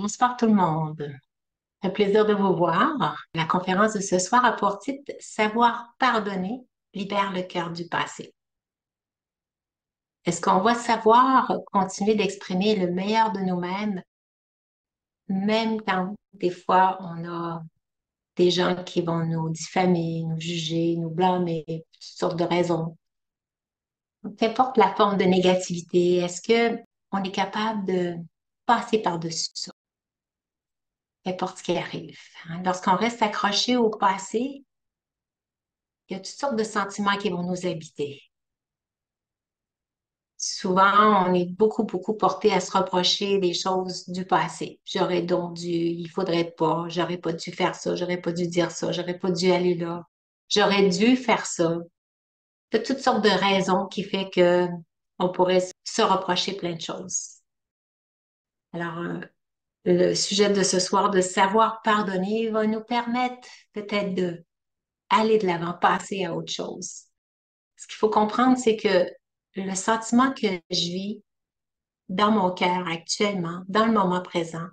Bonsoir tout le monde. Un plaisir de vous voir. La conférence de ce soir a pour titre Savoir pardonner libère le cœur du passé. Est-ce qu'on va savoir continuer d'exprimer le meilleur de nous-mêmes, même quand des fois on a des gens qui vont nous diffamer, nous juger, nous blâmer, toutes sortes de raisons. Qu'importe la forme de négativité, est-ce que on est capable de passer par-dessus ça, qu'importe ce qui arrive, hein? Lorsqu'on reste accroché au passé, il y a toutes sortes de sentiments qui vont nous habiter. Souvent, on est beaucoup porté à se reprocher des choses du passé. J'aurais donc dû, il faudrait pas, j'aurais pas dû faire ça, j'aurais pas dû dire ça, j'aurais pas dû aller là, j'aurais dû faire ça. Il y a toutes sortes de raisons qui fait que on pourrait se reprocher plein de choses. Alors, le sujet de ce soir, de savoir pardonner, va nous permettre peut-être de aller de l'avant, passer à autre chose. Ce qu'il faut comprendre, c'est que le sentiment que je vis dans mon cœur actuellement, dans le moment présent,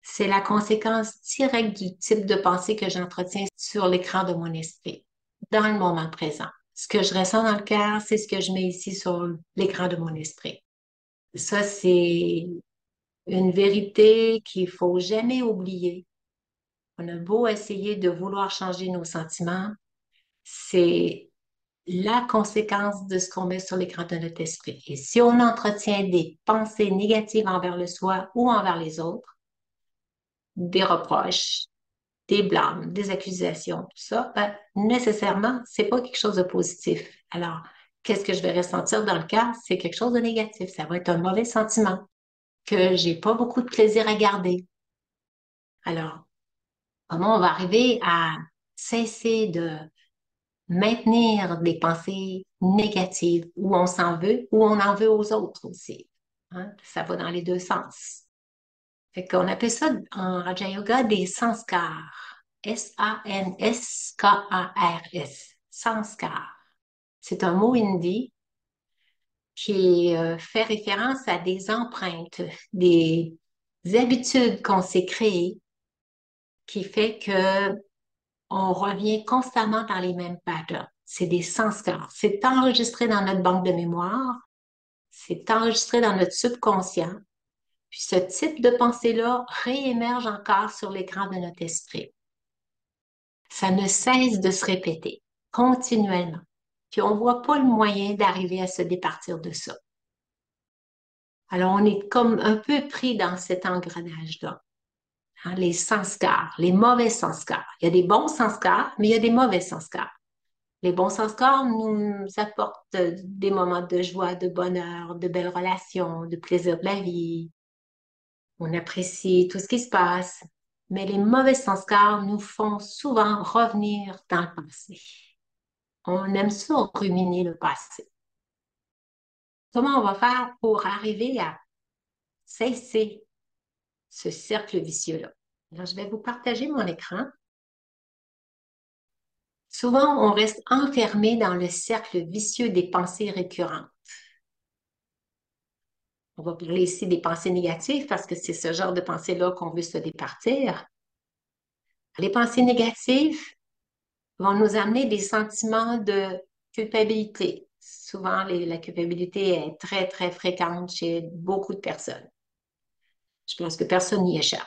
c'est la conséquence directe du type de pensée que j'entretiens sur l'écran de mon esprit, dans le moment présent. Ce que je ressens dans le cœur, c'est ce que je mets ici sur l'écran de mon esprit. Ça, c'est une vérité qu'il faut jamais oublier. On a beau essayer de vouloir changer nos sentiments, c'est la conséquence de ce qu'on met sur l'écran de notre esprit. Et si on entretient des pensées négatives envers le soi ou envers les autres, des reproches, des blâmes, des accusations, tout ça, ben, nécessairement, c'est pas quelque chose de positif. Alors, qu'est-ce que je vais ressentir dans le cœur? C'est quelque chose de négatif. Ça va être un mauvais sentiment que j'ai pas beaucoup de plaisir à garder. Alors, comment on va arriver à cesser de maintenir des pensées négatives où on s'en veut, ou on en veut aux autres aussi, hein? Ça va dans les deux sens. Fait qu'on appelle ça en Raja Yoga des sanskars. Sanskars. Sanskar. C'est un mot hindi qui fait référence à des empreintes, des habitudes qu'on s'est créées qui fait que on revient constamment dans les mêmes patterns. C'est des sanskars. C'est enregistré dans notre banque de mémoire, c'est enregistré dans notre subconscient. Puis ce type de pensée-là réémerge encore sur l'écran de notre esprit. Ça ne cesse de se répéter continuellement. Puis on ne voit pas le moyen d'arriver à se départir de ça. Alors on est comme un peu pris dans cet engrenage-là, hein, les sanskars, les mauvais sanskars. Il y a des bons sanskars, mais il y a des mauvais sanskars. Les bons sanskars nous apportent des moments de joie, de bonheur, de belles relations, de plaisir de la vie. On apprécie tout ce qui se passe. Mais les mauvais sanskars nous font souvent revenir dans le passé. On aime ça ruminer le passé. Comment on va faire pour arriver à cesser ce cercle vicieux-là? Alors, je vais vous partager mon écran. Souvent, on reste enfermé dans le cercle vicieux des pensées récurrentes. On va parler ici des pensées négatives parce que c'est ce genre de pensées-là qu'on veut se départir. Les pensées négatives vont nous amener des sentiments de culpabilité. Souvent, la culpabilité est très fréquente chez beaucoup de personnes. Je pense que personne n'y échappe.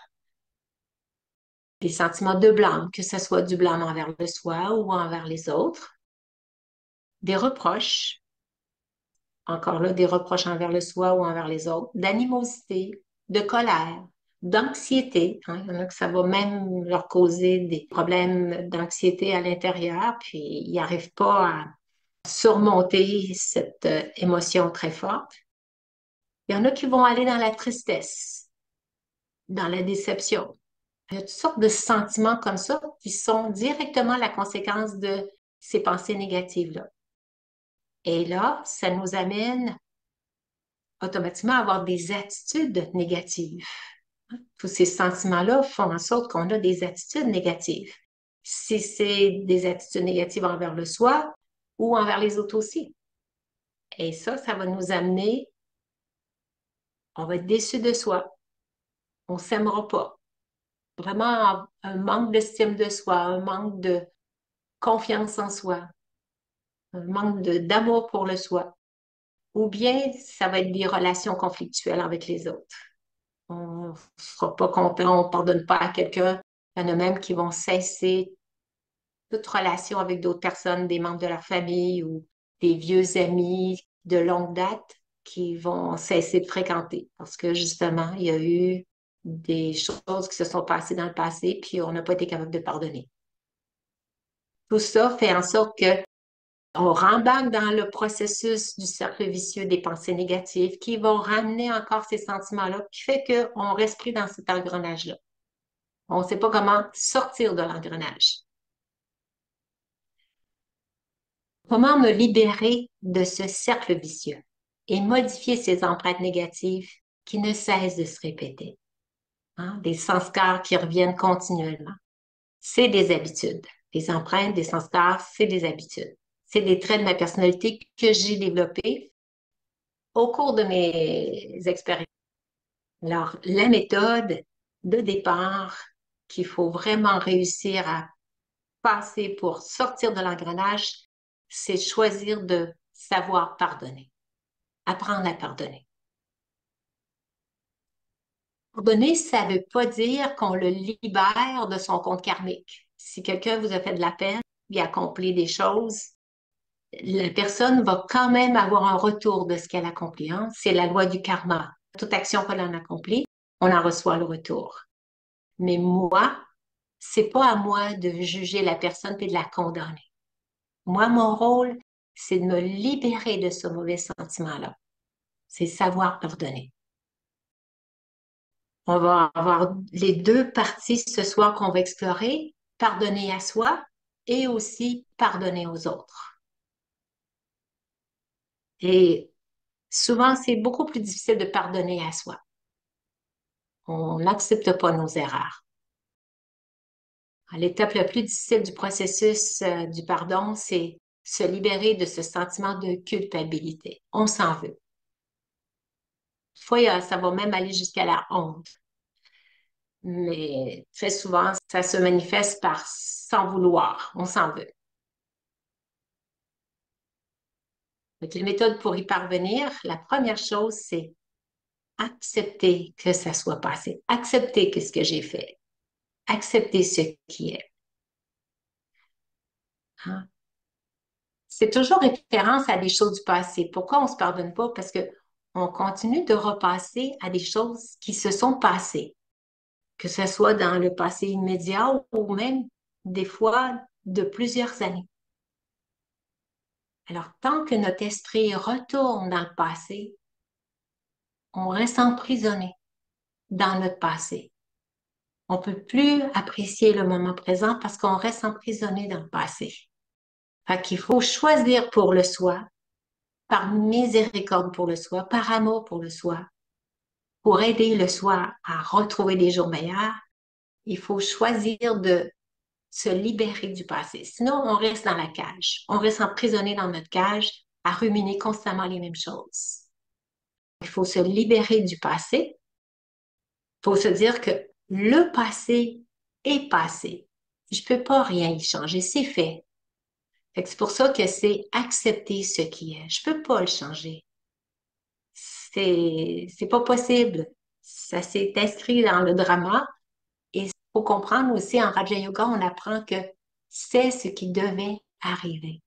Des sentiments de blâme, que ce soit du blâme envers le soi ou envers les autres. Des reproches, encore là, des reproches envers le soi ou envers les autres. D'animosité, de colère, d'anxiété, hein. Il y en a que ça va même leur causer des problèmes d'anxiété à l'intérieur, puis ils n'arrivent pas à surmonter cette émotion très forte. Il y en a qui vont aller dans la tristesse, dans la déception. Il y a toutes sortes de sentiments comme ça qui sont directement la conséquence de ces pensées négatives-là. Et là, ça nous amène automatiquement à avoir des attitudes négatives. Tous ces sentiments-là font en sorte qu'on a des attitudes négatives. Si c'est des attitudes négatives envers le soi ou envers les autres aussi. Et ça va nous amener, on va être déçu de soi. on s'aimera pas. Vraiment un manque d'estime de soi, un manque de confiance en soi, un manque d'amour pour le soi. Ou bien ça va être des relations conflictuelles avec les autres. On ne sera pas content, on ne pardonne pas à quelqu'un. Il y en a même qui vont cesser toute relation avec d'autres personnes, des membres de leur famille ou des vieux amis de longue date qui vont cesser de fréquenter parce que justement, il y a eu des choses qui se sont passées dans le passé puis on n'a pas été capable de pardonner. Tout ça fait en sorte que on rembarque dans le processus du cercle vicieux des pensées négatives qui vont ramener encore ces sentiments-là, qui fait qu'on reste pris dans cet engrenage-là. On ne sait pas comment sortir de l'engrenage. Comment me libérer de ce cercle vicieux et modifier ces empreintes négatives qui ne cessent de se répéter, hein? Des sanskars qui reviennent continuellement. C'est des habitudes. Les empreintes, des sanskars, c'est des habitudes. C'est des traits de ma personnalité que j'ai développés au cours de mes expériences. Alors, la méthode de départ qu'il faut vraiment réussir à passer pour sortir de l'engrenage, c'est choisir de savoir pardonner, apprendre à pardonner. Pardonner, ça ne veut pas dire qu'on le libère de son compte karmique. Si quelqu'un vous a fait de la peine, il a accompli des choses, la personne va quand même avoir un retour de ce qu'elle a accompli, hein? C'est la loi du karma. Toute action qu'on a accomplie, on en reçoit le retour. Mais moi, c'est pas à moi de juger la personne et de la condamner. Moi, mon rôle, c'est de me libérer de ce mauvais sentiment-là. C'est savoir pardonner. On va avoir les deux parties ce soir qu'on va explorer, pardonner à soi et aussi pardonner aux autres. Et souvent, c'est beaucoup plus difficile de pardonner à soi. On n'accepte pas nos erreurs. L'étape la plus difficile du processus du pardon, c'est se libérer de ce sentiment de culpabilité. On s'en veut. Fois, ça va même aller jusqu'à la honte. Mais très souvent, ça se manifeste par sans vouloir. On s'en veut. Donc, les méthodes pour y parvenir, la première chose, c'est accepter que ça soit passé. Accepter que ce que j'ai fait. Accepter ce qui est. Hein? C'est toujours référence à des choses du passé. Pourquoi on ne se pardonne pas? Parce que on continue de repasser à des choses qui se sont passées, que ce soit dans le passé immédiat ou même des fois de plusieurs années. Alors, tant que notre esprit retourne dans le passé, on reste emprisonné dans notre passé. On ne peut plus apprécier le moment présent parce qu'on reste emprisonné dans le passé. Fait qu'il faut choisir pour le soi, par miséricorde pour le soi, par amour pour le soi, pour aider le soi à retrouver des jours meilleurs. Il faut choisir de se libérer du passé. Sinon, on reste dans la cage. On reste emprisonné dans notre cage à ruminer constamment les mêmes choses. Il faut se libérer du passé. Il faut se dire que le passé est passé. Je ne peux pas rien y changer, c'est fait. C'est pour ça que c'est accepter ce qui est. Je ne peux pas le changer. C'est pas possible. Ça s'est inscrit dans le drama. Et il faut comprendre aussi en Raja Yoga, on apprend que c'est ce qui devait arriver.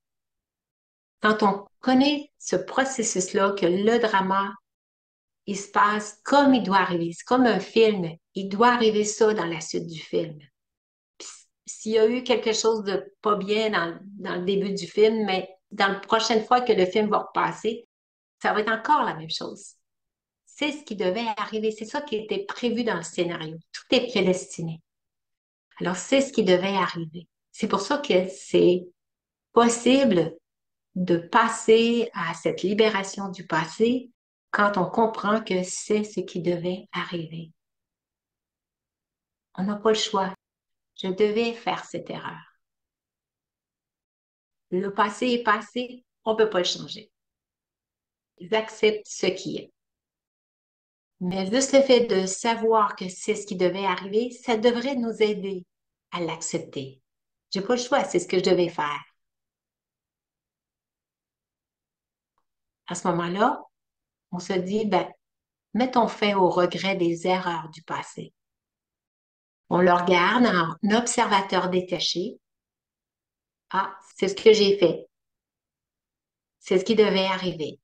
Quand on connaît ce processus-là, que le drama, il se passe comme il doit arriver. C'est comme un film. Il doit arriver ça dans la suite du film. Puis, s'il y a eu quelque chose de pas bien dans le début du film, mais dans la prochaine fois que le film va repasser, ça va être encore la même chose. C'est ce qui devait arriver. C'est ça qui était prévu dans le scénario. Tout est prédestiné. Alors, c'est ce qui devait arriver. C'est pour ça que c'est possible de passer à cette libération du passé quand on comprend que c'est ce qui devait arriver. On n'a pas le choix. Je devais faire cette erreur. Le passé est passé, on ne peut pas le changer. Ils acceptent ce qui est. Mais juste le fait de savoir que c'est ce qui devait arriver, ça devrait nous aider à l'accepter. J'ai pas le choix, c'est ce que je devais faire. À ce moment-là, on se dit, ben, mettons fin au regret des erreurs du passé. On le regarde en observateur détaché. Ah, c'est ce que j'ai fait. C'est ce qui devait arriver.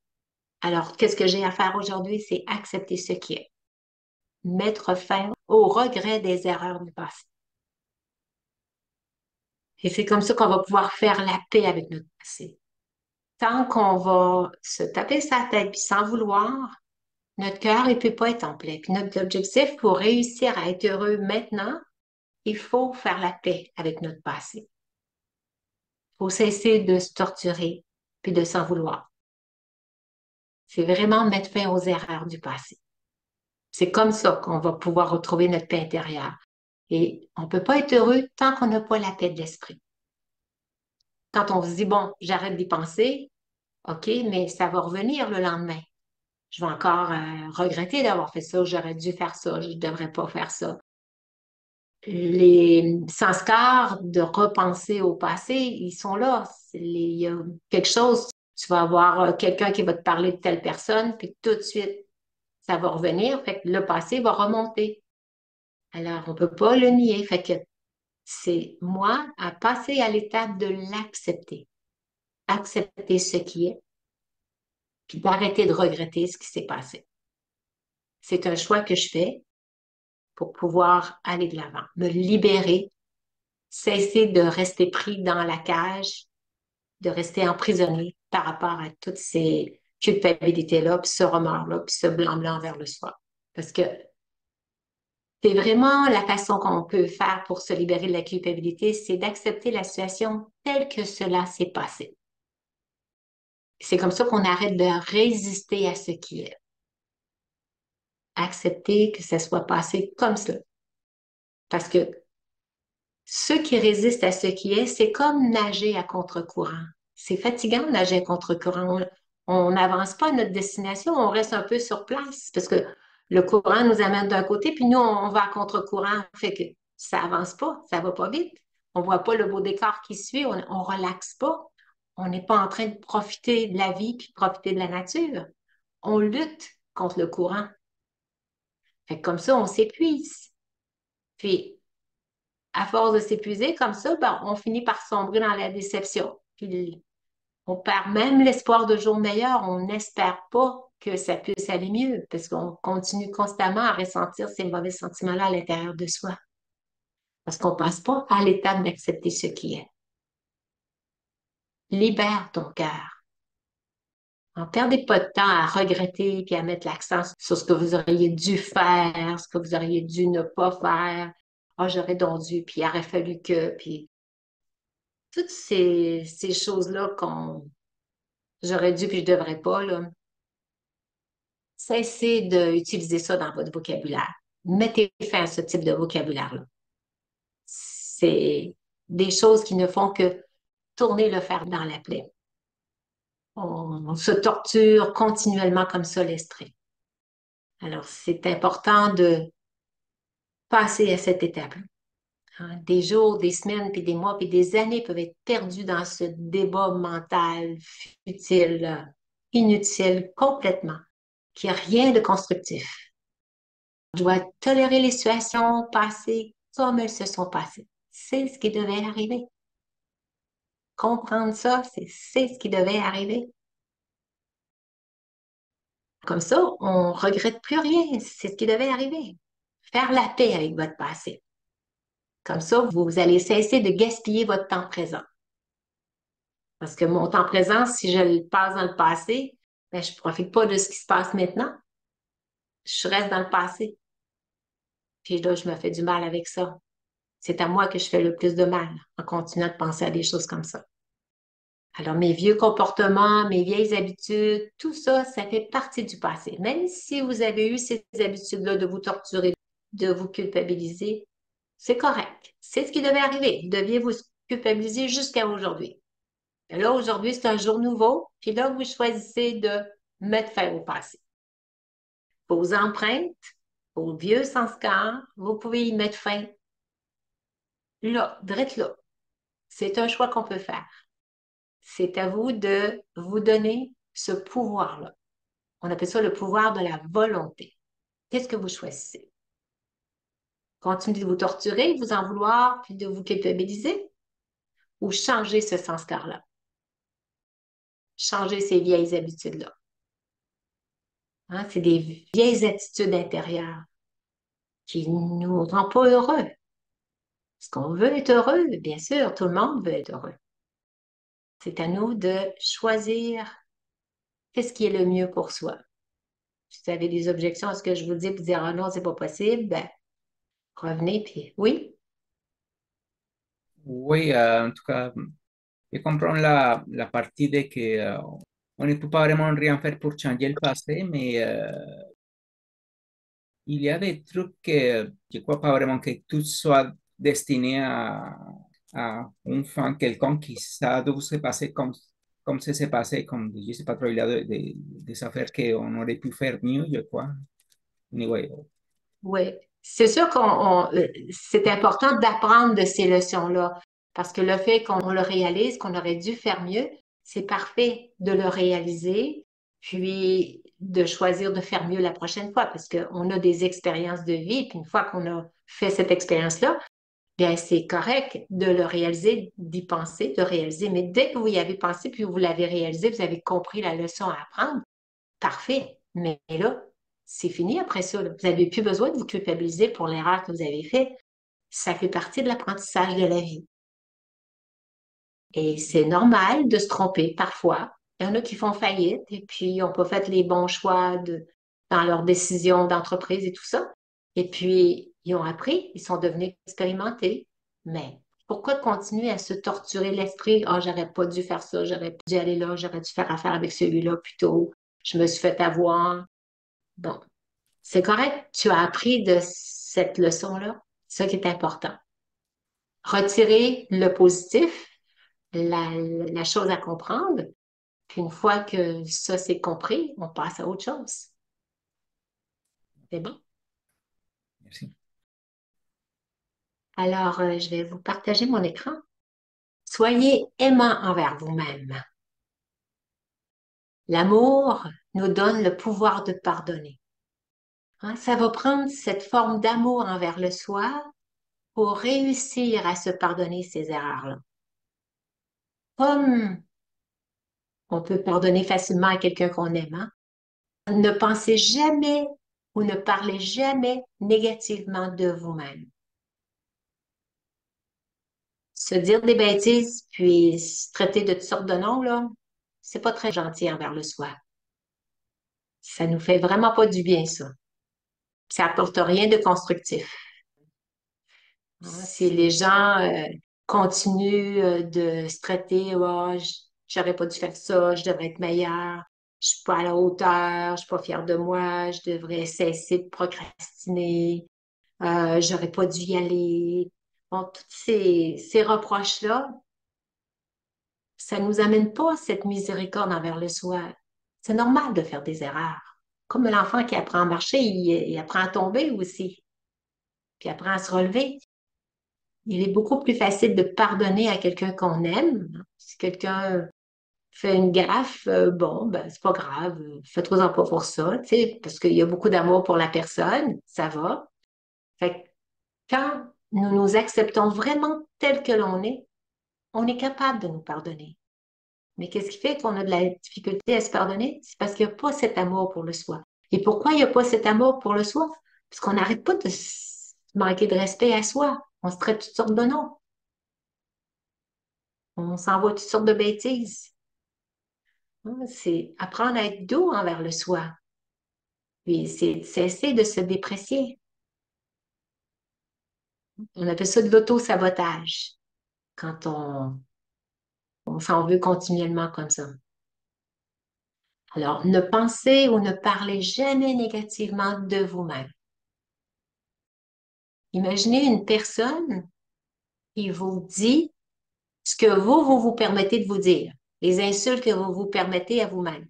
Alors, qu'est-ce que j'ai à faire aujourd'hui? C'est accepter ce qui est. Mettre fin au regret des erreurs du passé. Et c'est comme ça qu'on va pouvoir faire la paix avec notre passé. Tant qu'on va se taper sa tête puis sans vouloir, notre cœur, il peut pas être en paix. Puis notre objectif pour réussir à être heureux maintenant, il faut faire la paix avec notre passé. Il faut cesser de se torturer puis de s'en vouloir. C'est vraiment mettre fin aux erreurs du passé. C'est comme ça qu'on va pouvoir retrouver notre paix intérieure. Et on ne peut pas être heureux tant qu'on n'a pas la paix de l'esprit. Quand on se dit, bon, j'arrête d'y penser, OK, mais ça va revenir le lendemain. Je vais encore regretter d'avoir fait ça, j'aurais dû faire ça, je ne devrais pas faire ça. Les sanskars de repenser au passé, ils sont là. Il y a quelque chose, tu vas avoir quelqu'un qui va te parler de telle personne, puis tout de suite, ça va revenir, fait que le passé va remonter. Alors, on ne peut pas le nier. Fait que c'est moi à passer à l'étape de l'accepter. Accepter ce qui est, puis d'arrêter de regretter ce qui s'est passé. C'est un choix que je fais pour pouvoir aller de l'avant, me libérer, cesser de rester pris dans la cage, de rester emprisonné par rapport à toutes ces culpabilités-là, puis ce remords-là, puis ce blanc-blanc vers le soir. Parce que c'est vraiment la façon qu'on peut faire pour se libérer de la culpabilité, c'est d'accepter la situation telle que cela s'est passé. C'est comme ça qu'on arrête de résister à ce qui est. Accepter que ça soit passé comme cela. Parce que ceux qui résistent à ce qui est, c'est comme nager à contre-courant. C'est fatigant de nager à contre-courant. On n'avance pas à notre destination, on reste un peu sur place parce que le courant nous amène d'un côté, puis nous, on va à contre-courant. Fait que ça avance pas, ça va pas vite. On voit pas le beau décor qui suit, on relaxe pas. On n'est pas en train de profiter de la vie puis de profiter de la nature. On lutte contre le courant. Fait que comme ça, on s'épuise. Puis à force de s'épuiser comme ça, ben, on finit par sombrer dans la déception. Puis on perd même l'espoir de jours meilleurs. On n'espère pas que ça puisse aller mieux parce qu'on continue constamment à ressentir ces mauvais sentiments-là à l'intérieur de soi. Parce qu'on ne passe pas à l'étape d'accepter ce qui est. Libère ton cœur. Ne perdez pas de temps à regretter puis à mettre l'accent sur ce que vous auriez dû faire, ce que vous auriez dû ne pas faire. Ah, j'aurais donc dû, puis il aurait fallu que, puis toutes ces choses-là qu'on j'aurais dû puis je devrais pas, là, cessez d'utiliser ça dans votre vocabulaire. Mettez fin à ce type de vocabulaire-là. C'est des choses qui ne font que tourner le fer dans la plaie. On se torture continuellement comme ça l'esprit. Alors, c'est important de passer à cette étape-là. Hein. Des jours, des semaines, puis des mois, puis des années peuvent être perdus dans ce débat mental futile, inutile, complètement, qui n'a rien de constructif. On doit tolérer les situations passées comme elles se sont passées. C'est ce qui devait arriver. Comprendre ça, c'est ce qui devait arriver. Comme ça, on ne regrette plus rien. C'est ce qui devait arriver. Faire la paix avec votre passé. Comme ça, vous allez cesser de gaspiller votre temps présent. Parce que mon temps présent, si je le passe dans le passé, ben, je ne profite pas de ce qui se passe maintenant. Je reste dans le passé. Puis là, je me fais du mal avec ça. C'est à moi que je fais le plus de mal en continuant de penser à des choses comme ça. Alors, mes vieux comportements, mes vieilles habitudes, tout ça, ça fait partie du passé. Même si vous avez eu ces habitudes-là de vous torturer, de vous culpabiliser, c'est correct. C'est ce qui devait arriver. Vous deviez vous culpabiliser jusqu'à aujourd'hui. Et là, aujourd'hui, c'est un jour nouveau. Puis là, vous choisissez de mettre fin au passé. vos empreintes, vos vieux sanskars, vous pouvez y mettre fin là, direct là. C'est un choix qu'on peut faire. C'est à vous de vous donner ce pouvoir-là. On appelle ça le pouvoir de la volonté. Qu'est-ce que vous choisissez? Continuer de vous torturer, de vous en vouloir, puis de vous culpabiliser, ou changer ce sanskar-là? Changer ces vieilles habitudes-là. Hein, c'est des vieilles attitudes intérieures qui ne nous rendent pas heureux. Est-ce qu'on veut être heureux? Bien sûr, tout le monde veut être heureux. C'est à nous de choisir qu'est-ce qui est le mieux pour soi. Si vous avez des objections à ce que je vous dis, vous dire, ah non, c'est pas possible, ben, revenez, puis oui, Oui, en tout cas, je comprends la partie de que on ne peut pas vraiment rien faire pour changer le passé, mais il y a des trucs que je crois pas vraiment que tout soit destiné à une fin quelconque qui ça doit se passer comme ça s'est passé, comme je sais pas trop, il y a des affaires qu'on aurait pu faire mieux, je crois. Anyway, oui. C'est sûr c'est important d'apprendre de ces leçons-là, parce que le fait qu'on le réalise, qu'on aurait dû faire mieux, c'est parfait de le réaliser, puis de choisir de faire mieux la prochaine fois, parce qu'on a des expériences de vie, puis une fois qu'on a fait cette expérience-là, bien, c'est correct de le réaliser, d'y penser, de réaliser, mais dès que vous y avez pensé, puis vous l'avez réalisé, vous avez compris la leçon à apprendre, parfait. Mais là, c'est fini après ça, là. Vous n'avez plus besoin de vous culpabiliser pour l'erreur que vous avez faite. Ça fait partie de l'apprentissage de la vie. Et c'est normal de se tromper parfois. Il y en a qui font faillite et puis n'ont pas fait les bons choix dans leurs décisions d'entreprise et tout ça. Et puis, ils ont appris, ils sont devenus expérimentés. Mais pourquoi continuer à se torturer l'esprit? Ah, j'aurais pas dû faire ça, j'aurais pas dû aller là, j'aurais dû faire affaire avec celui-là plutôt. Je me suis fait avoir. Bon, c'est correct, tu as appris de cette leçon-là. C'est ça qui est important. Retirer le positif, la chose à comprendre, puis une fois que ça c'est compris, on passe à autre chose. C'est bon? merci. Alors, je vais vous partager mon écran. Soyez aimant envers vous-même. L'amour nous donne le pouvoir de pardonner. Hein, ça va prendre cette forme d'amour envers le soi pour réussir à se pardonner ces erreurs-là. Comme on peut pardonner facilement à quelqu'un qu'on aime, hein. Ne pensez jamais ou ne parlez jamais négativement de vous-même. Se dire des bêtises, puis se traiter de toutes sortes de noms, là, c'est pas très gentil envers le soi. Ça nous fait vraiment pas du bien, ça. Ça apporte rien de constructif. Hein, si les gens continuent de se traiter, oh, j'aurais pas dû faire ça, je devrais être meilleur, je suis pas à la hauteur, je suis pas fière de moi, je devrais cesser de procrastiner, j'aurais pas dû y aller. Bon, tous ces reproches-là, ça nous amène pas cette miséricorde envers le soi. C'est normal de faire des erreurs. Comme l'enfant qui apprend à marcher, il apprend à tomber aussi, puis apprend à se relever. Il est beaucoup plus facile de pardonner à quelqu'un qu'on aime. Si quelqu'un fait une gaffe, bon, ben, c'est pas grave, fais-toi-en pas pour ça, tu sais, parce qu'il y a beaucoup d'amour pour la personne, ça va. Fait que quand nous nous acceptons vraiment tel que l'on est, on est capable de nous pardonner. Mais qu'est-ce qui fait qu'on a de la difficulté à se pardonner? C'est parce qu'il n'y a pas cet amour pour le soi. Et pourquoi il n'y a pas cet amour pour le soi? Parce qu'on n'arrête pas de manquer de respect à soi. On se traite toutes sortes de noms. On s'envoie toutes sortes de bêtises. Hein, c'est apprendre à être doux envers le soi. Puis c'est cesser de se déprécier. On appelle ça de l'auto-sabotage quand on s'en veut continuellement comme ça. Alors, ne pensez ou ne parlez jamais négativement de vous-même. Imaginez une personne qui vous dit ce que vous vous permettez de vous dire, les insultes que vous vous permettez à vous-même.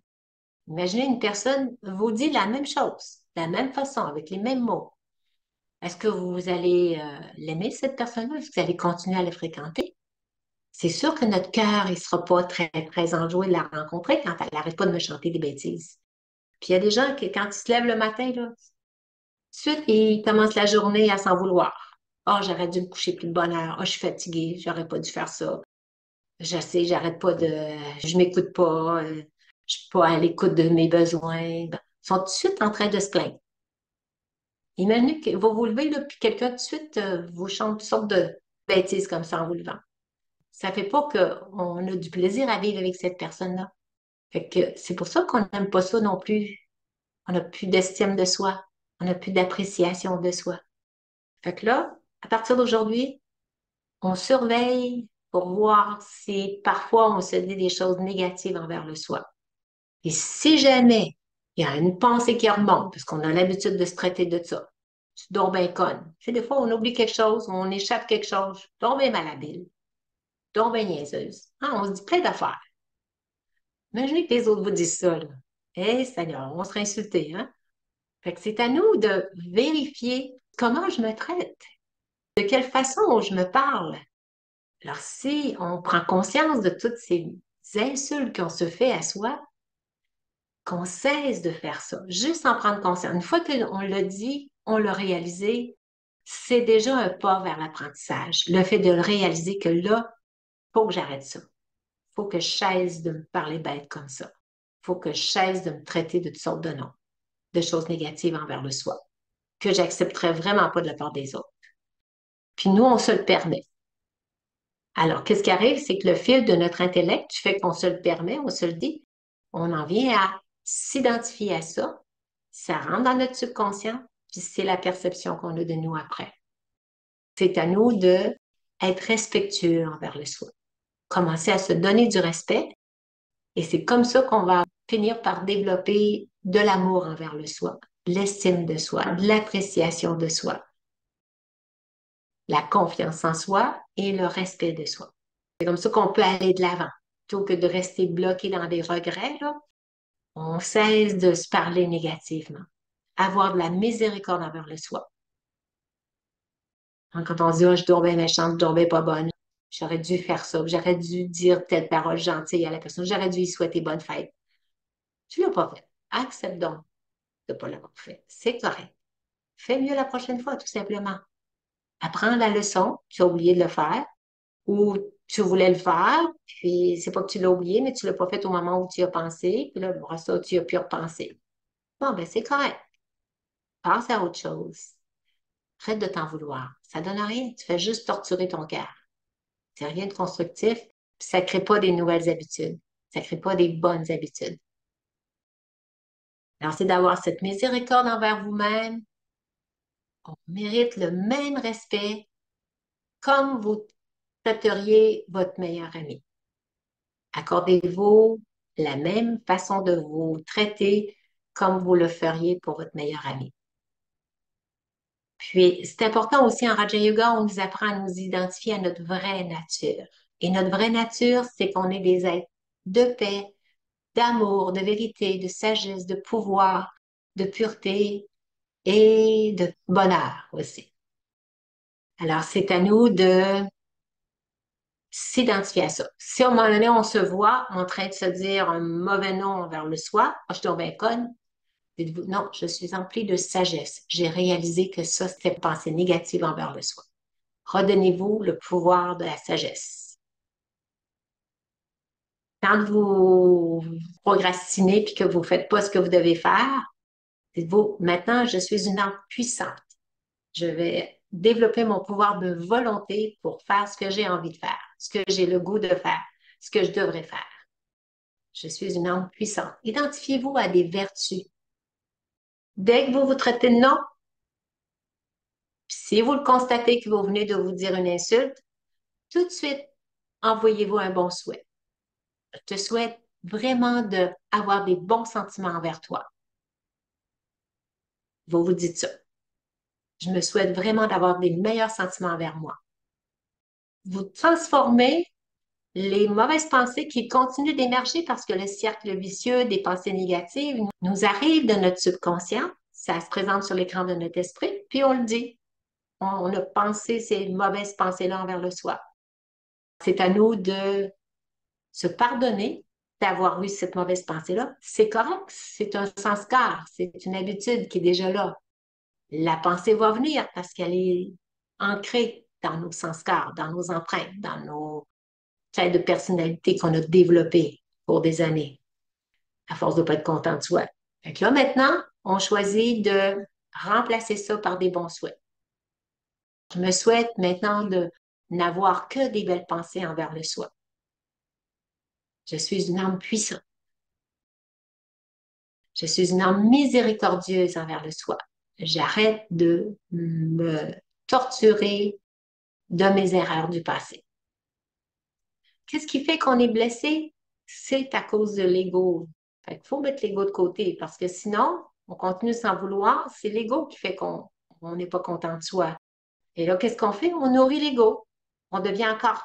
Imaginez une personne vous dit la même chose. de la même façon, avec les mêmes mots. Est-ce que vous allez l'aimer, cette personne-là? Est-ce que vous allez continuer à la fréquenter? C'est sûr que notre cœur, il sera pas très, très enjoué de la rencontrer quand elle n'arrête pas de me chanter des bêtises. Puis il y a des gens qui, quand ils se lèvent le matin, là, tout de suite, ils commencent la journée à s'en vouloir. Oh, j'aurais dû me coucher plus de bonne heure. Oh, je suis fatiguée, j'aurais pas dû faire ça. Je sais, j'arrête pas de. Je m'écoute pas, je suis pas à l'écoute de mes besoins. Ben, ils sont tout de suite en train de se plaindre. Imaginez que vous vous levez, là, puis quelqu'un tout de suite vous chante toutes sortes de bêtises comme ça en vous levant. Ça fait pas qu'on a du plaisir à vivre avec cette personne-là. Fait que c'est pour ça qu'on n'aime pas ça non plus. On n'a plus d'estime de soi. On n'a plus d'appréciation de soi. Fait que là, à partir d'aujourd'hui, on surveille pour voir si parfois on se dit des choses négatives envers le soi. Et si jamais il y a une pensée qui remonte, parce qu'on a l'habitude de se traiter de ça, tu dors bien conne. Tu sais, des fois, on oublie quelque chose, on échappe quelque chose, dors bien malhabile, dors bien niaiseuse. Ah, on se dit plein d'affaires. Imaginez que les autres vous disent ça, là. Eh, Seigneur, on serait insulté, hein? Fait que c'est à nous de vérifier comment je me traite, de quelle façon je me parle. Alors, si on prend conscience de toutes ces insultes qu'on se fait à soi, qu'on cesse de faire ça, juste en prendre conscience. Une fois qu'on l'a dit, on l'a réalisé, c'est déjà un pas vers l'apprentissage. Le fait de le réaliser que là, il faut que j'arrête ça. Il faut que je cesse de me parler bête comme ça. Il faut que je cesse de me traiter de toutes sortes de noms, de choses négatives envers le soi, que j'accepterais vraiment pas de la part des autres. Puis nous, on se le permet. Alors, qu'est-ce qui arrive? C'est que le fil de notre intellect fait qu'on se le permet, on se le dit, on en vient à s'identifier à ça, ça rentre dans notre subconscient, puis c'est la perception qu'on a de nous après. C'est à nous de être respectueux envers le soi, commencer à se donner du respect, et c'est comme ça qu'on va finir par développer de l'amour envers le soi, de l'estime de soi, de l'appréciation de soi, la confiance en soi et le respect de soi. C'est comme ça qu'on peut aller de l'avant. Plutôt que de rester bloqué dans des regrets, là, on cesse de se parler négativement. Avoir de la miséricorde envers le soi. Quand on dit, oh, je tombais méchante, je tombais pas bonne, j'aurais dû faire ça, j'aurais dû dire telle parole gentille à la personne, j'aurais dû y souhaiter bonne fête. Tu l'as pas fait. Accepte donc de ne pas l'avoir fait. C'est correct. Fais mieux la prochaine fois, tout simplement. Apprends la leçon, tu as oublié de le faire, ou tu voulais le faire, puis c'est pas que tu l'as oublié, mais tu l'as pas fait au moment où tu y as pensé, puis là, après ça, tu y as pu repenser. Bon, ben c'est correct. Passe à autre chose. Arrête de t'en vouloir. Ça donne rien. Tu fais juste torturer ton cœur. C'est rien de constructif, puis ça crée pas des nouvelles habitudes. Ça crée pas des bonnes habitudes. Alors, c'est d'avoir cette miséricorde envers vous-même. On mérite le même respect comme vous traiteriez votre meilleur ami. Accordez-vous la même façon de vous traiter comme vous le feriez pour votre meilleur ami. Puis, c'est important aussi en Raja Yoga, on nous apprend à nous identifier à notre vraie nature. Et notre vraie nature, c'est qu'on est des êtres de paix, d'amour, de vérité, de sagesse, de pouvoir, de pureté et de bonheur aussi. Alors, c'est à nous de s'identifier à ça. Si à un moment donné, on se voit en train de se dire un mauvais nom envers le soi, ah, je suis donc bien conne, dites-vous, non, je suis emplie de sagesse. J'ai réalisé que ça, c'était une pensée négative envers le soi. Redonnez-vous le pouvoir de la sagesse. Quand vous procrastinez puis que vous ne faites pas ce que vous devez faire, dites-vous, maintenant, je suis une âme puissante. Je vais développer mon pouvoir de volonté pour faire ce que j'ai envie de faire, ce que j'ai le goût de faire, ce que je devrais faire. Je suis une âme puissante. Identifiez-vous à des vertus. Dès que vous vous traitez de non, si vous le constatez que vous venez de vous dire une insulte, tout de suite, envoyez-vous un bon souhait. Je te souhaite vraiment d'avoir des bons sentiments envers toi. Vous vous dites ça. Je me souhaite vraiment d'avoir des meilleurs sentiments envers moi. Vous transformez les mauvaises pensées qui continuent d'émerger parce que le cercle vicieux des pensées négatives nous arrive de notre subconscient. Ça se présente sur l'écran de notre esprit, puis on le dit. On a pensé ces mauvaises pensées-là envers le soi. C'est à nous de se pardonner d'avoir eu cette mauvaise pensée-là. C'est correct, c'est un sanskar, c'est une habitude qui est déjà là. La pensée va venir parce qu'elle est ancrée dans nos sanskars, dans nos empreintes, dans nos traits de personnalité qu'on a développés pour des années, à force de ne pas être content de soi. Donc là, maintenant, on choisit de remplacer ça par des bons souhaits. Je me souhaite maintenant de n'avoir que des belles pensées envers le soi. Je suis une âme puissante. Je suis une âme miséricordieuse envers le soi. J'arrête de me torturer de mes erreurs du passé. Qu'est-ce qui fait qu'on est blessé? C'est à cause de l'ego. Il faut mettre l'ego de côté parce que sinon, on continue sans vouloir. C'est l'ego qui fait qu'on n'est pas content de soi. Et là, qu'est-ce qu'on fait? On nourrit l'ego. On devient encore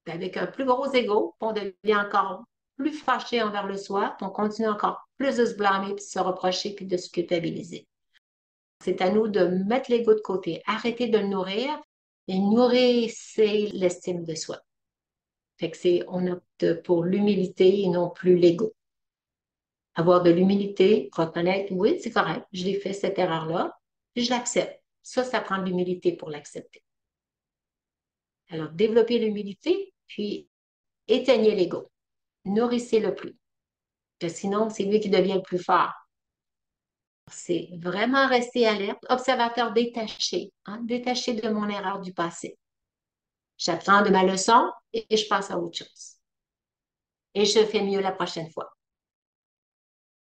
avec un plus gros ego, on devient encore plus fâché envers le soi, on continue encore plus de se blâmer, puis de se reprocher, puis de se culpabiliser. C'est à nous de mettre l'ego de côté, arrêter de le nourrir et nourrir, c'est l'estime de soi. Fait que on opte pour l'humilité et non plus l'ego. Avoir de l'humilité, reconnaître, oui, c'est correct, je l'ai fait cette erreur-là, puis je l'accepte. Ça prend de l'humilité pour l'accepter. Alors, développer l'humilité, puis éteignez l'ego. Nourrissez-le plus. Parce que sinon, c'est lui qui devient le plus fort. C'est vraiment rester alerte, observateur détaché, hein, détaché de mon erreur du passé. J'apprends de ma leçon et je passe à autre chose. Et je fais mieux la prochaine fois.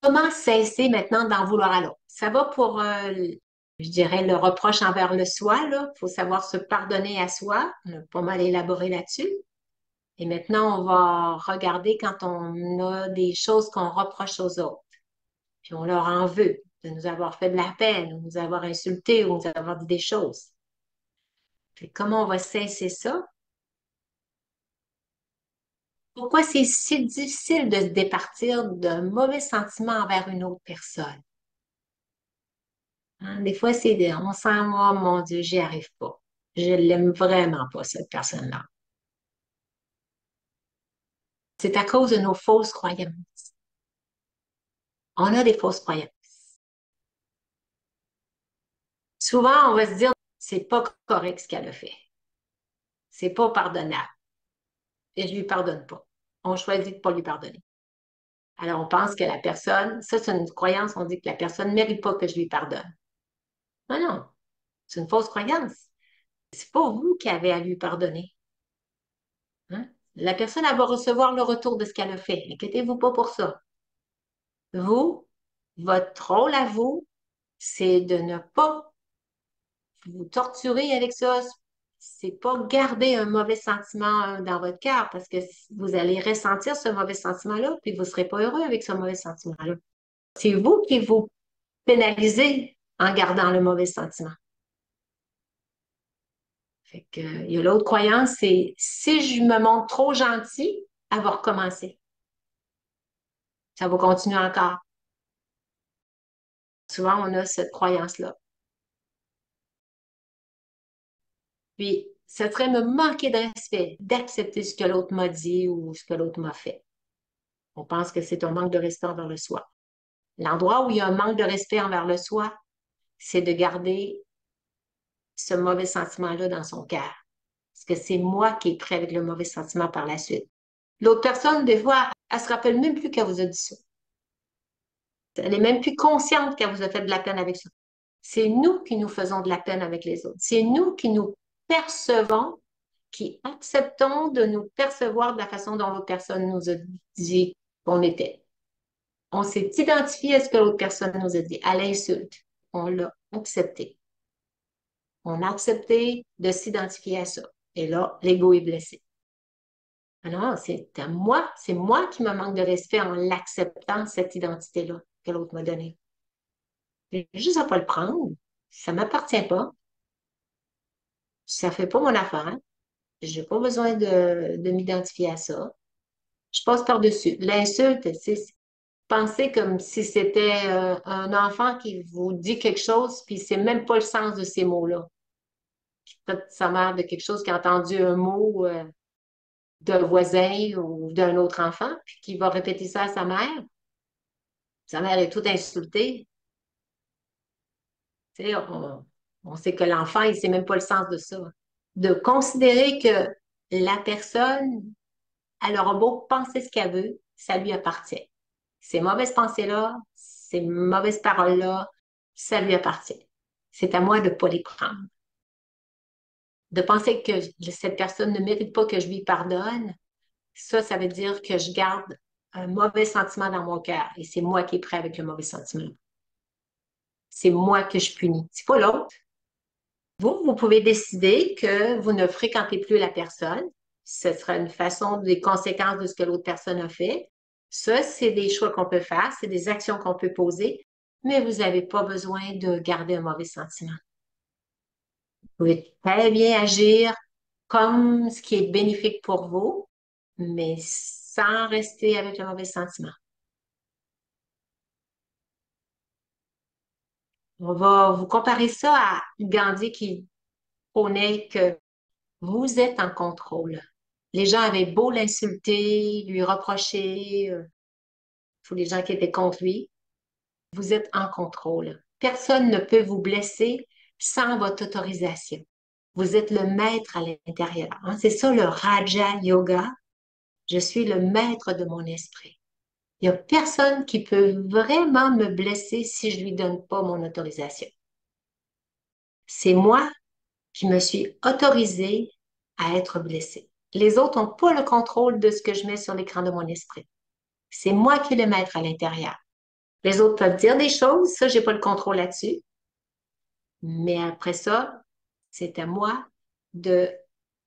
Comment cesser maintenant d'en vouloir à l'autre? Ça va pour, je dirais, le reproche envers le soi. Il faut savoir se pardonner à soi. On a pas mal élaboré là-dessus. Et maintenant, on va regarder quand on a des choses qu'on reproche aux autres. Puis on leur en veut de nous avoir fait de la peine, ou nous avoir insultés, ou nous avoir dit des choses. Puis comment on va cesser ça? Pourquoi c'est si difficile de se départir d'un mauvais sentiment envers une autre personne? Hein, des fois, on sent, oh mon Dieu, j'y arrive pas. Je l'aime vraiment pas, cette personne-là. C'est à cause de nos fausses croyances. On a des fausses croyances. Souvent, on va se dire, c'est pas correct ce qu'elle a fait. C'est pas pardonnable. Et je lui pardonne pas. On choisit de pas lui pardonner. Alors, on pense que la personne, ça, c'est une croyance, on dit que la personne ne mérite pas que je lui pardonne. Non, non, c'est une fausse croyance. C'est pas vous qui avez à lui pardonner. Hein? La personne, elle va recevoir le retour de ce qu'elle a fait. Inquiétez-vous pas pour ça. Vous, votre rôle à vous, c'est de ne pas vous torturer avec ça. C'est pas garder un mauvais sentiment dans votre cœur parce que vous allez ressentir ce mauvais sentiment-là, puis vous ne serez pas heureux avec ce mauvais sentiment-là. C'est vous qui vous pénalisez en gardant le mauvais sentiment. Fait que, il y a l'autre croyance, c'est si je me montre trop gentil, elle va recommencer. Ça va continuer encore. Souvent, on a cette croyance-là. Puis, ce serait me manquer de respect d'accepter ce que l'autre m'a dit ou ce que l'autre m'a fait. On pense que c'est un manque de respect envers le soi. L'endroit où il y a un manque de respect envers le soi, c'est de garder ce mauvais sentiment-là dans son cœur. Parce que c'est moi qui est prêt avec le mauvais sentiment par la suite. L'autre personne, des fois, elle se rappelle même plus qu'elle vous a dit ça. Elle est même plus consciente qu'elle vous a fait de la peine avec ça. C'est nous qui nous faisons de la peine avec les autres. C'est nous qui nous percevons, qui acceptons de nous percevoir de la façon dont l'autre personne nous a dit qu'on était. On s'est identifié à ce que l'autre personne nous a dit, à l'insulte. On l'a accepté. On a accepté de s'identifier à ça. Et là, l'ego est blessé. Alors, c'est moi qui me manque de respect en l'acceptant, cette identité-là que l'autre m'a donnée. J'ai juste à pas le prendre. Ça ne m'appartient pas. Ça ne fait pas mon affaire. Je n'ai pas besoin de m'identifier à ça. Je passe par-dessus. L'insulte, c'est pensez comme si c'était un enfant qui vous dit quelque chose, puis c'est même pas le sens de ces mots-là. Peut-être sa mère de quelque chose qui a entendu un mot d'un voisin ou d'un autre enfant, puis qui va répéter ça à sa mère. Sa mère est toute insultée. Tu sais, on sait que l'enfant, il sait même pas le sens de ça. De considérer que la personne, elle aura beau penser ce qu'elle veut, ça lui appartient. Ces mauvaises pensées-là, ces mauvaises paroles-là, ça lui appartient. C'est à moi de ne pas les prendre. De penser que cette personne ne mérite pas que je lui pardonne, ça veut dire que je garde un mauvais sentiment dans mon cœur et c'est moi qui est prêt avec le mauvais sentiment. C'est moi que je punis. C'est pas l'autre. Vous pouvez décider que vous ne fréquentez plus la personne. Ce sera une façon des conséquences de ce que l'autre personne a fait. Ça, c'est des choix qu'on peut faire, c'est des actions qu'on peut poser, mais vous n'avez pas besoin de garder un mauvais sentiment. Vous pouvez très bien agir comme ce qui est bénéfique pour vous, mais sans rester avec le mauvais sentiment. On va vous comparer ça à Gandhi qui prônait que vous êtes en contrôle. Les gens avaient beau l'insulter, lui reprocher, tous les gens qui étaient contre lui, vous êtes en contrôle. Personne ne peut vous blesser sans votre autorisation. Vous êtes le maître à l'intérieur. Hein. C'est ça le Raja Yoga. Je suis le maître de mon esprit. Il n'y a personne qui peut vraiment me blesser si je lui donne pas mon autorisation. C'est moi qui me suis autorisée à être blessée. Les autres n'ont pas le contrôle de ce que je mets sur l'écran de mon esprit. C'est moi qui le maître à l'intérieur. Les autres peuvent dire des choses, ça, j'ai pas le contrôle là-dessus. Mais après ça, c'est à moi de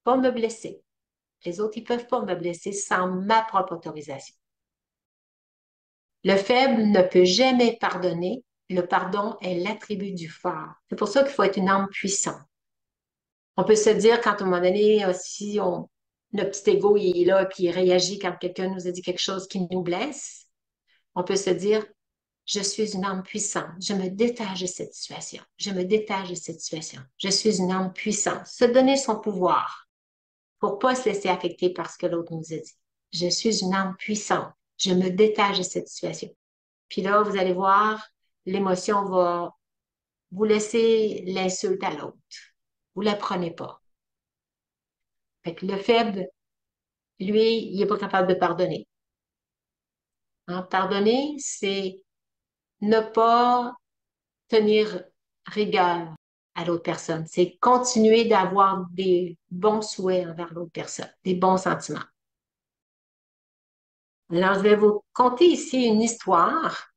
pas me blesser. Les autres, ils peuvent pas me blesser sans ma propre autorisation. Le faible ne peut jamais pardonner. Le pardon est l'attribut du fort. C'est pour ça qu'il faut être une âme puissante. On peut se dire quand à un moment donné, si notre petit ego il est là et puis il réagit quand quelqu'un nous a dit quelque chose qui nous blesse, on peut se dire, je suis une âme puissante. Je me détache de cette situation. Je me détache de cette situation. Je suis une âme puissante. Se donner son pouvoir pour pas se laisser affecter par ce que l'autre nous a dit. Je suis une âme puissante. Je me détache de cette situation. Puis là, vous allez voir, l'émotion va vous laisser l'insulte à l'autre. Vous la prenez pas. Fait que le faible, lui, il est pas capable de pardonner. Hein? Pardonner, c'est ne pas tenir rigueur à l'autre personne. C'est continuer d'avoir des bons souhaits envers l'autre personne, des bons sentiments. Alors, je vais vous conter ici une histoire.